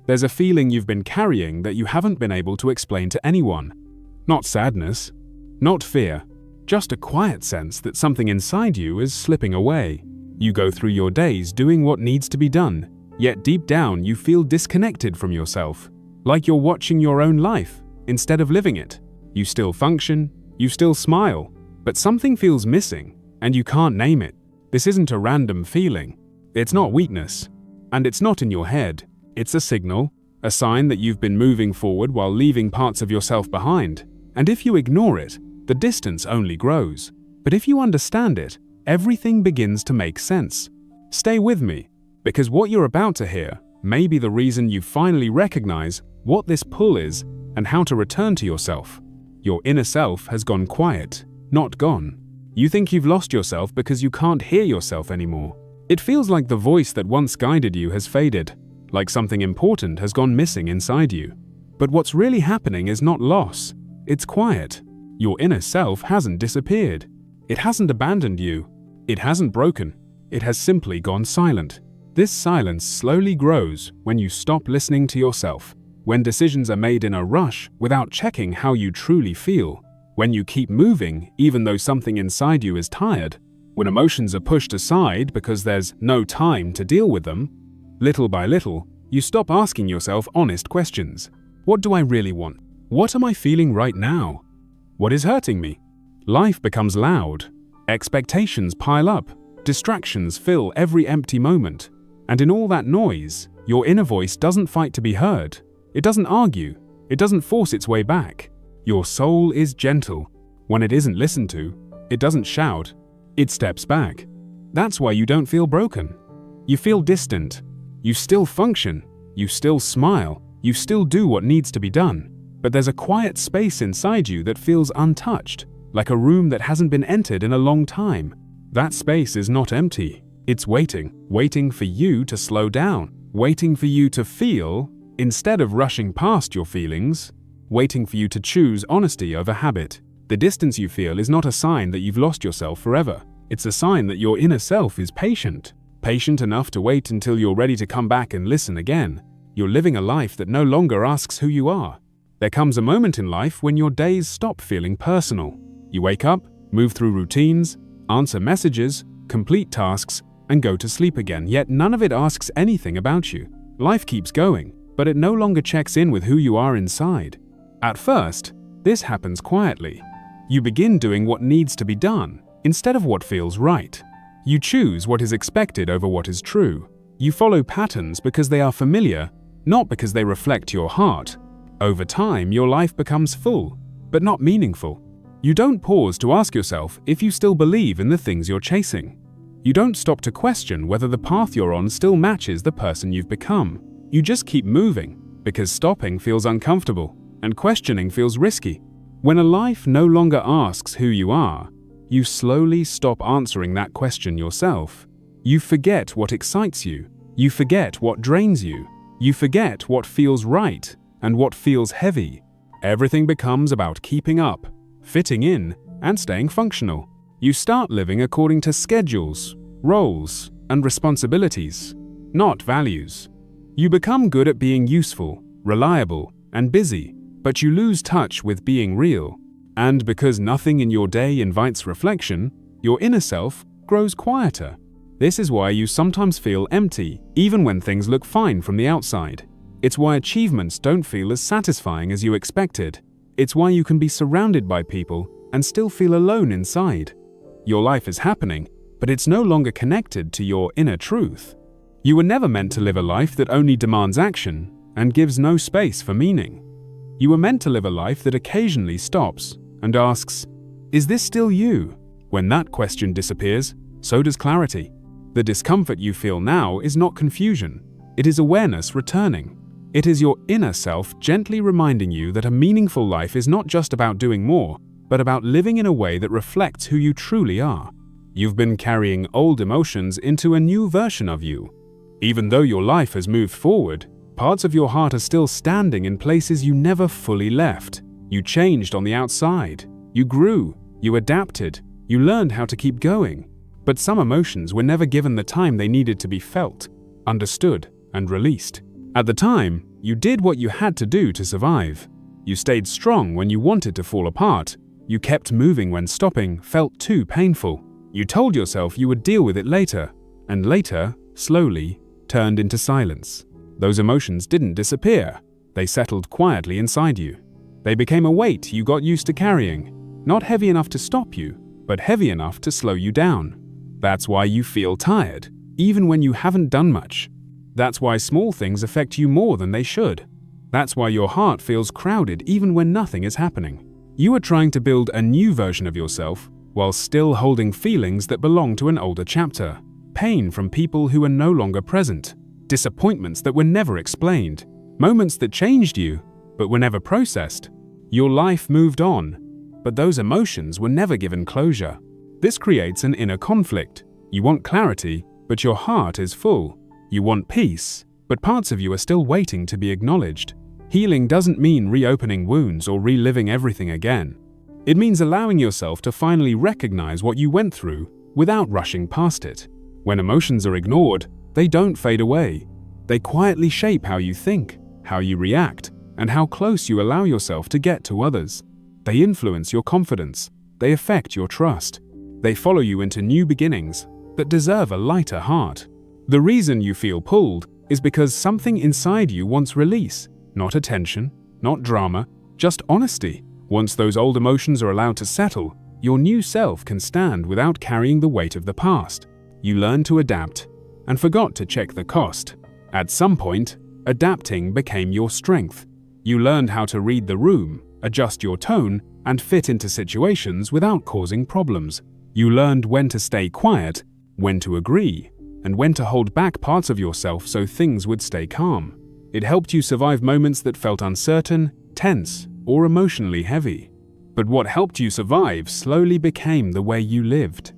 There's a feeling you've been carrying that you haven't been able to explain to anyone. Not sadness, not fear, just a quiet sense that something inside you is slipping away. You go through your days doing what needs to be done, yet deep down you feel disconnected from yourself, like you're watching your own life instead of living it. You still function, you still smile, but something feels missing, and you can't name it. This isn't a random feeling. It's not weakness, and it's not in your head. It's a signal, a sign that you've been moving forward while leaving parts of yourself behind. And if you ignore it, the distance only grows. But if you understand it, everything begins to make sense. Stay with me, because what you're about to hear may be the reason you finally recognize what this pull is and how to return to yourself. Your inner self has gone quiet, not gone. You think you've lost yourself because you can't hear yourself anymore. It feels like the voice that once guided you has faded, like something important has gone missing inside you. But what's really happening is not loss, it's quiet. Your inner self hasn't disappeared. It hasn't abandoned you. It hasn't broken. It has simply gone silent. This silence slowly grows when you stop listening to yourself, when decisions are made in a rush without checking how you truly feel, when you keep moving even though something inside you is tired, when emotions are pushed aside because there's no time to deal with them. Little by little, you stop asking yourself honest questions. What do I really want? What am I feeling right now? What is hurting me? Life becomes loud. Expectations pile up. Distractions fill every empty moment. And in all that noise, your inner voice doesn't fight to be heard. It doesn't argue. It doesn't force its way back. Your soul is gentle. When it isn't listened to, it doesn't shout. It steps back. That's why you don't feel broken. You feel distant. You still function. You still smile. You still do what needs to be done. But there's a quiet space inside you that feels untouched, like a room that hasn't been entered in a long time. That space is not empty. It's waiting for you to slow down, waiting for you to feel instead of rushing past your feelings, waiting for you to choose honesty over habit. The distance you feel is not a sign that you've lost yourself forever. It's a sign that your inner self is patient enough to wait until you're ready to come back and listen again. You're living a life that no longer asks who you are. There comes a moment in life when your days stop feeling personal. You wake up, move through routines, answer messages, complete tasks, and go to sleep again, yet none of it asks anything about you. Life keeps going, but it no longer checks in with who you are inside. At first, this happens quietly. You begin doing what needs to be done, instead of what feels right. You choose what is expected over what is true. You follow patterns because they are familiar, not because they reflect your heart. Over time, your life becomes full, but not meaningful. You don't pause to ask yourself if you still believe in the things you're chasing. You don't stop to question whether the path you're on still matches the person you've become. You just keep moving, because stopping feels uncomfortable, and questioning feels risky. When a life no longer asks who you are, you slowly stop answering that question yourself. You forget what excites you. You forget what drains you. You forget what feels right and what feels heavy. Everything becomes about keeping up, fitting in, and staying functional. You start living according to schedules, roles, and responsibilities, not values. You become good at being useful, reliable, and busy, but you lose touch with being real. And because nothing in your day invites reflection, your inner self grows quieter. This is why you sometimes feel empty, even when things look fine from the outside. It's why achievements don't feel as satisfying as you expected. It's why you can be surrounded by people and still feel alone inside. Your life is happening, but it's no longer connected to your inner truth. You were never meant to live a life that only demands action and gives no space for meaning. You were meant to live a life that occasionally stops and asks, "Is this still you?" When that question disappears, so does clarity. The discomfort you feel now is not confusion. It is awareness returning. It is your inner self gently reminding you that a meaningful life is not just about doing more, but about living in a way that reflects who you truly are. You've been carrying old emotions into a new version of you. Even though your life has moved forward, parts of your heart are still standing in places you never fully left. You changed on the outside. You grew. You adapted. You learned how to keep going. But some emotions were never given the time they needed to be felt, understood, and released. At the time, You did what you had to do to survive. You stayed strong when you wanted to fall apart. You kept moving when stopping felt too painful. You told yourself you would deal with it later, and later, slowly, turned into silence. Those emotions didn't disappear. They settled quietly inside you. They became a weight you got used to carrying, not heavy enough to stop you, but heavy enough to slow you down. That's why you feel tired, even when you haven't done much. That's why small things affect you more than they should. That's why your heart feels crowded even when nothing is happening. You are trying to build a new version of yourself while still holding feelings that belong to an older chapter. Pain from people who are no longer present. Disappointments that were never explained. Moments that changed you, but were never processed. Your life moved on, but those emotions were never given closure. This creates an inner conflict. You want clarity, but your heart is full. You want peace, but parts of you are still waiting to be acknowledged. Healing doesn't mean reopening wounds or reliving everything again. It means allowing yourself to finally recognize what you went through without rushing past it. When emotions are ignored, they don't fade away. They quietly shape how you think, how you react, and how close you allow yourself to get to others. They influence your confidence. They affect your trust. They follow you into new beginnings that deserve a lighter heart. The reason you feel pulled is because something inside you wants release, not attention, not drama, just honesty. Once those old emotions are allowed to settle, your new self can stand without carrying the weight of the past. You learn to adapt and forgot to check the cost. At some point, adapting became your strength. You learned how to read the room, adjust your tone, and fit into situations without causing problems. You learned when to stay quiet, when to agree, and when to hold back parts of yourself so things would stay calm. It helped you survive moments that felt uncertain, tense, or emotionally heavy. But what helped you survive slowly became the way you lived.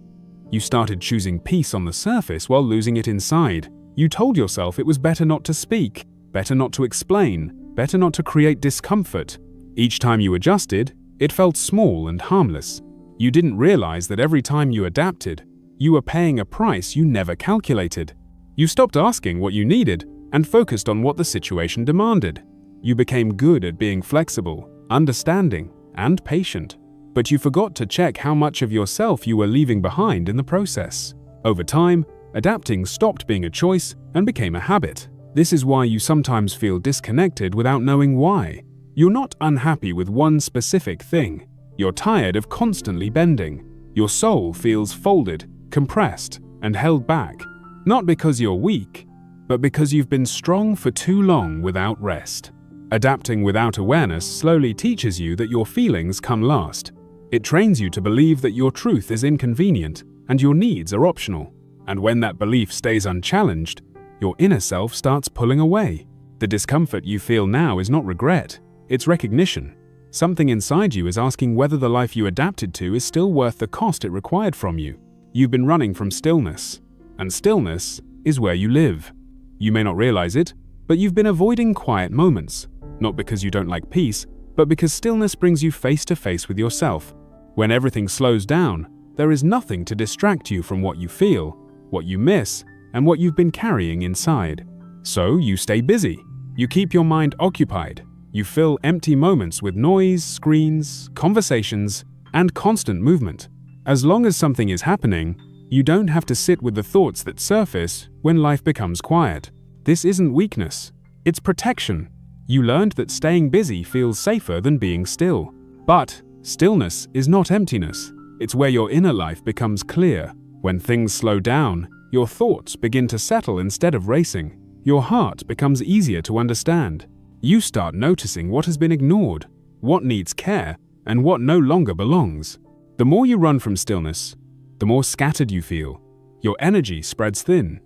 You started choosing peace on the surface while losing it inside. You told yourself it was better not to speak, better not to explain, better not to create discomfort. Each time you adjusted, it felt small and harmless. You didn't realize that every time you adapted, you were paying a price you never calculated. You stopped asking what you needed and focused on what the situation demanded. You became good at being flexible, understanding, and patient. But you forgot to check how much of yourself you were leaving behind in the process. Over time, adapting stopped being a choice and became a habit. This is why you sometimes feel disconnected without knowing why. You're not unhappy with one specific thing. You're tired of constantly bending. Your soul feels folded, compressed, and held back. Not because you're weak, but because you've been strong for too long without rest. Adapting without awareness slowly teaches you that your feelings come last. It trains you to believe that your truth is inconvenient and your needs are optional. And when that belief stays unchallenged, your inner self starts pulling away. The discomfort you feel now is not regret, it's recognition. Something inside you is asking whether the life you adapted to is still worth the cost it required from you. You've been running from stillness, and stillness is where you live. You may not realize it, but you've been avoiding quiet moments, not because you don't like peace, but because stillness brings you face to face with yourself. When everything slows down, there is nothing to distract you from what you feel, what you miss, and what you've been carrying inside. So you stay busy. You keep your mind occupied. You fill empty moments with noise, screens, conversations, and constant movement. As long as something is happening, you don't have to sit with the thoughts that surface when life becomes quiet. This isn't weakness, it's protection. You learned that staying busy feels safer than being still. But stillness is not emptiness. It's where your inner life becomes clear. When things slow down, your thoughts begin to settle instead of racing. Your heart becomes easier to understand. You start noticing what has been ignored, what needs care, and what no longer belongs. The more you run from stillness, the more scattered you feel. Your energy spreads thin.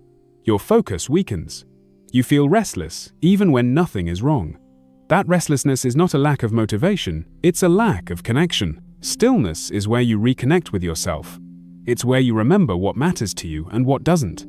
Your focus weakens. You feel restless, even when nothing is wrong. That restlessness is not a lack of motivation, it's a lack of connection. Stillness is where you reconnect with yourself. It's where you remember what matters to you and what doesn't.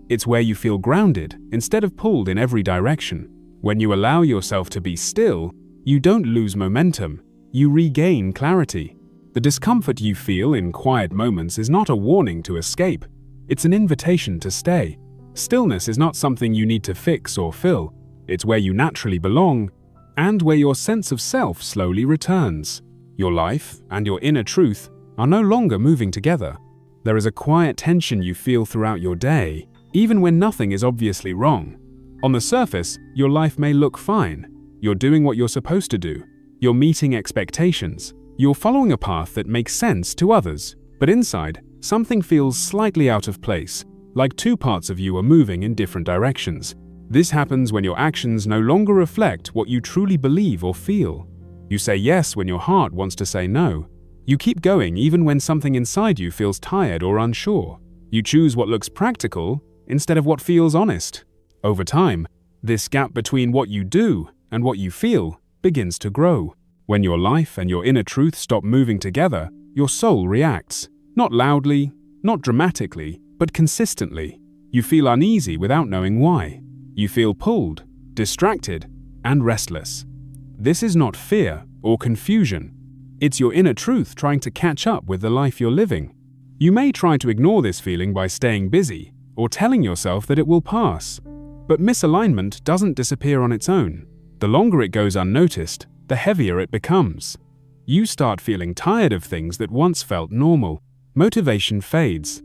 It's where you feel grounded instead of pulled in every direction. When you allow yourself to be still, you don't lose momentum, you regain clarity. The discomfort you feel in quiet moments is not a warning to escape, it's an invitation to stay. Stillness is not something you need to fix or fill, It's where you naturally belong, and where your sense of self slowly returns. Your life and your inner truth are no longer moving together. There is a quiet tension you feel throughout your day, even when nothing is obviously wrong. On the surface, your life may look fine. You're doing what you're supposed to do. You're meeting expectations. You're following a path that makes sense to others. But inside, something feels slightly out of place, like two parts of you are moving in different directions. This happens when your actions no longer reflect what you truly believe or feel. You say yes when your heart wants to say no. You keep going even when something inside you feels tired or unsure. You choose what looks practical instead of what feels honest. Over time, this gap between what you do and what you feel begins to grow. When your life and your inner truth stop moving together, your soul reacts. Not loudly, not dramatically, but consistently. You feel uneasy without knowing why. You feel pulled, distracted, and restless. This is not fear or confusion. It's your inner truth trying to catch up with the life you're living. You may try to ignore this feeling by staying busy or telling yourself that it will pass. But misalignment doesn't disappear on its own. The longer it goes unnoticed, the heavier it becomes. You start feeling tired of things that once felt normal. Motivation fades.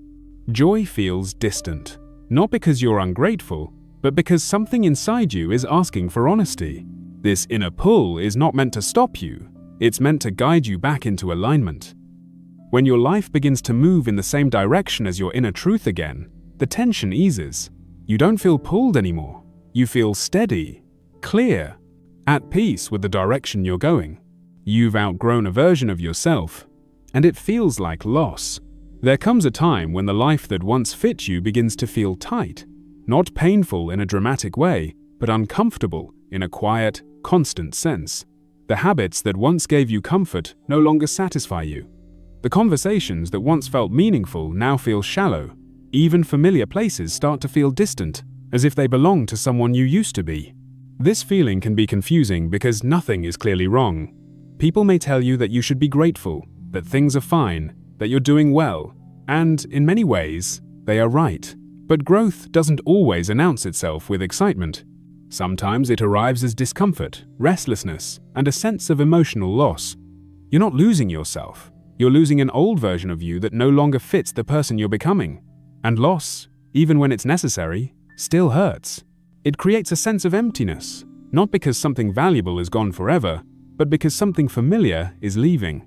Joy feels distant. Not because you're ungrateful, but because something inside you is asking for honesty. This inner pull is not meant to stop you. It's meant to guide you back into alignment. When your life begins to move in the same direction as your inner truth again, the tension eases. You don't feel pulled anymore. You feel steady, clear, at peace with the direction you're going. You've outgrown a version of yourself, and it feels like loss. There comes a time when the life that once fit you begins to feel tight, not painful in a dramatic way, but uncomfortable in a quiet, constant sense. The habits that once gave you comfort no longer satisfy you. The conversations that once felt meaningful now feel shallow. Even familiar places start to feel distant, as if they belong to someone you used to be. This feeling can be confusing because nothing is clearly wrong. People may tell you that you should be grateful, that things are fine, that you're doing well, and, in many ways, they are right. But growth doesn't always announce itself with excitement. Sometimes it arrives as discomfort, restlessness, and a sense of emotional loss. You're not losing yourself. You're losing an old version of you that no longer fits the person you're becoming. And loss, even when it's necessary, still hurts. It creates a sense of emptiness, not because something valuable is gone forever, but because something familiar is leaving.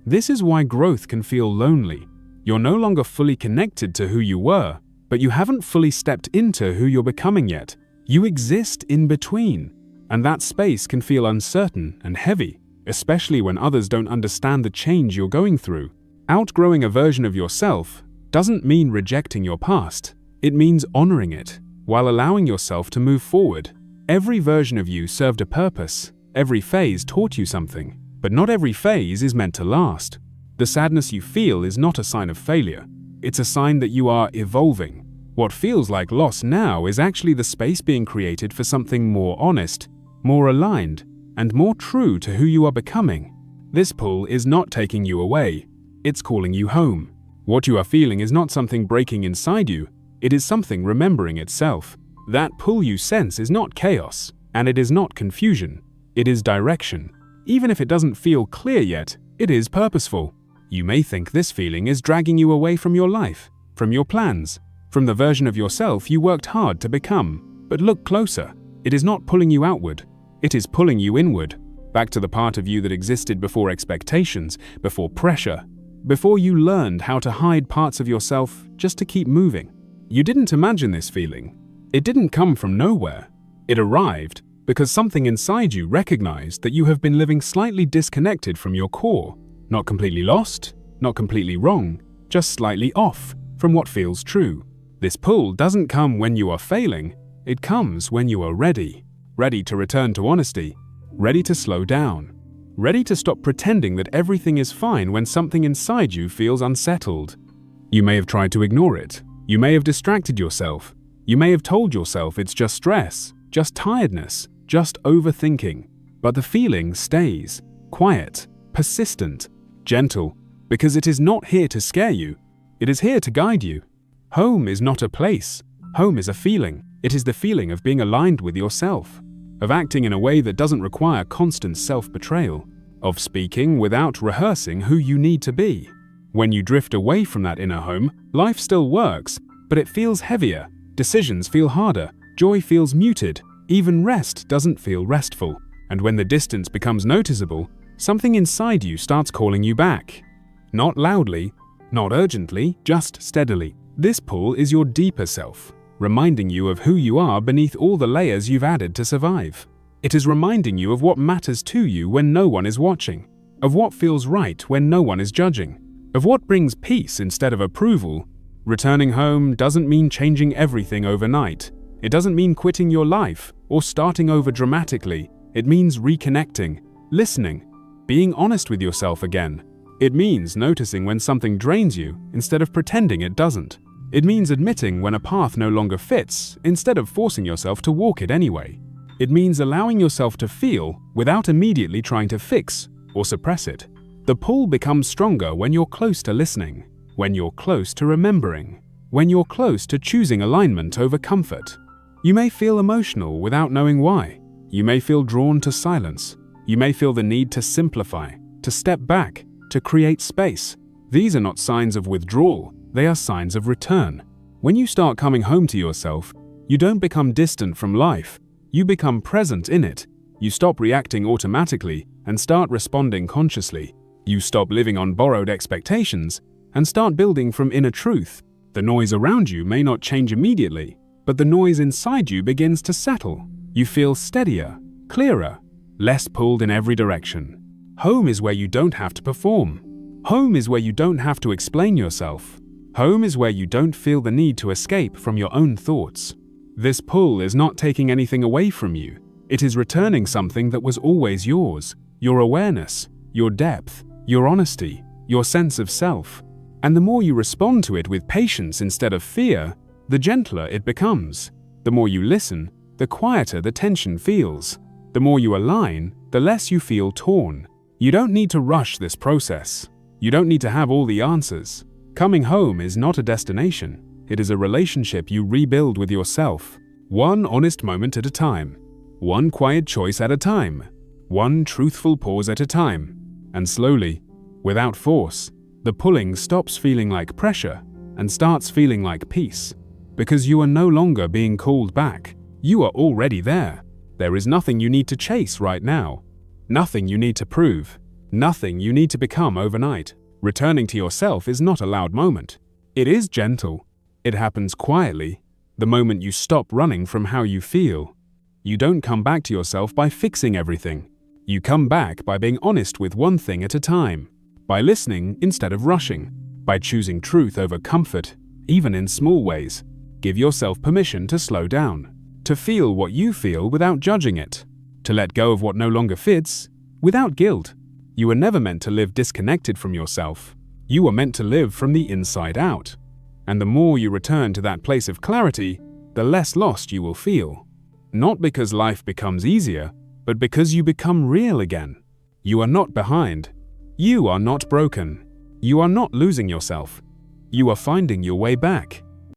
This is why growth can feel lonely. You're no longer fully connected to who you were, but you haven't fully stepped into who you're becoming yet. You exist in between, and that space can feel uncertain and heavy, especially when others don't understand the change you're going through. Outgrowing a version of yourself doesn't mean rejecting your past. It means honoring it, while allowing yourself to move forward. Every version of you served a purpose. Every phase taught you something, but not every phase is meant to last. The sadness you feel is not a sign of failure. It's a sign that you are evolving. What feels like loss now is actually the space being created for something more honest, more aligned, and more true to who you are becoming. This pull is not taking you away. It's calling you home. What you are feeling is not something breaking inside you. It is something remembering itself. That pull you sense is not chaos, and it is not confusion. It is direction. Even if it doesn't feel clear yet, it is purposeful. You may think this feeling is dragging you away from your life, from your plans, from the version of yourself you worked hard to become. But look closer. It is not pulling you outward. It is pulling you inward, back to the part of you that existed before expectations, before pressure, before you learned how to hide parts of yourself just to keep moving. You didn't imagine this feeling. It didn't come from nowhere. It arrived because something inside you recognized that you have been living slightly disconnected from your core. Not completely lost, not completely wrong, just slightly off from what feels true. This pull doesn't come when you are failing. It comes when you are ready. Ready to return to honesty. Ready to slow down. Ready to stop pretending that everything is fine when something inside you feels unsettled. You may have tried to ignore it. You may have distracted yourself. You may have told yourself it's just stress, just tiredness, just overthinking. But the feeling stays, quiet, persistent, gentle, because it is not here to scare you. It is here to guide you. Home is not a place. Home is a feeling. It is the feeling of being aligned with yourself. of acting in a way that doesn't require constant self-betrayal, of speaking without rehearsing who you need to be. When you drift away from that inner home, life still works, but it feels heavier, decisions feel harder, joy feels muted, even rest doesn't feel restful. And when the distance becomes noticeable, something inside you starts calling you back. Not loudly, not urgently, just steadily. This pull is your deeper self, reminding you of who you are beneath all the layers you've added to survive. It is reminding you of what matters to you when no one is watching, of what feels right when no one is judging, of what brings peace instead of approval. Returning home doesn't mean changing everything overnight. It doesn't mean quitting your life or starting over dramatically. It means reconnecting, listening, being honest with yourself again. It means noticing when something drains you instead of pretending it doesn't. It means admitting when a path no longer fits instead of forcing yourself to walk it anyway. It means allowing yourself to feel without immediately trying to fix or suppress it. The pull becomes stronger when you're close to listening, when you're close to remembering, when you're close to choosing alignment over comfort. You may feel emotional without knowing why. You may feel drawn to silence. You may feel the need to simplify, to step back, to create space. These are not signs of withdrawal, they are signs of return. When you start coming home to yourself, you don't become distant from life, you become present in it. You stop reacting automatically and start responding consciously. You stop living on borrowed expectations and start building from inner truth. The noise around you may not change immediately, but the noise inside you begins to settle. You feel steadier, clearer, less pulled in every direction. Home is where you don't have to perform. Home is where you don't have to explain yourself. Home is where you don't feel the need to escape from your own thoughts. This pull is not taking anything away from you. It is returning something that was always yours: your awareness, your depth, your honesty, your sense of self. And the more you respond to it with patience instead of fear, the gentler it becomes. The more you listen, the quieter the tension feels. The more you align, the less you feel torn. You don't need to rush this process. You don't need to have all the answers. Coming home is not a destination. It is a relationship you rebuild with yourself, one honest moment at a time, one quiet choice at a time, one truthful pause at a time. And slowly, without force, the pulling stops feeling like pressure and starts feeling like peace. Because you are no longer being called back. You are already there. There is nothing you need to chase right now. Nothing you need to prove. Nothing you need to become overnight. Returning to yourself is not a loud moment. It is gentle. It happens quietly, the moment you stop running from how you feel. You don't come back to yourself by fixing everything. You come back by being honest with one thing at a time, by listening instead of rushing, by choosing truth over comfort, even in small ways. Give yourself permission to slow down, to feel what you feel without judging it, to let go of what no longer fits, without guilt. You were never meant to live disconnected from yourself. You were meant to live from the inside out. And the more you return to that place of clarity, the less lost you will feel. Not because life becomes easier, but because you become real again. You are not behind. You are not broken. You are not losing yourself. You are finding your way back.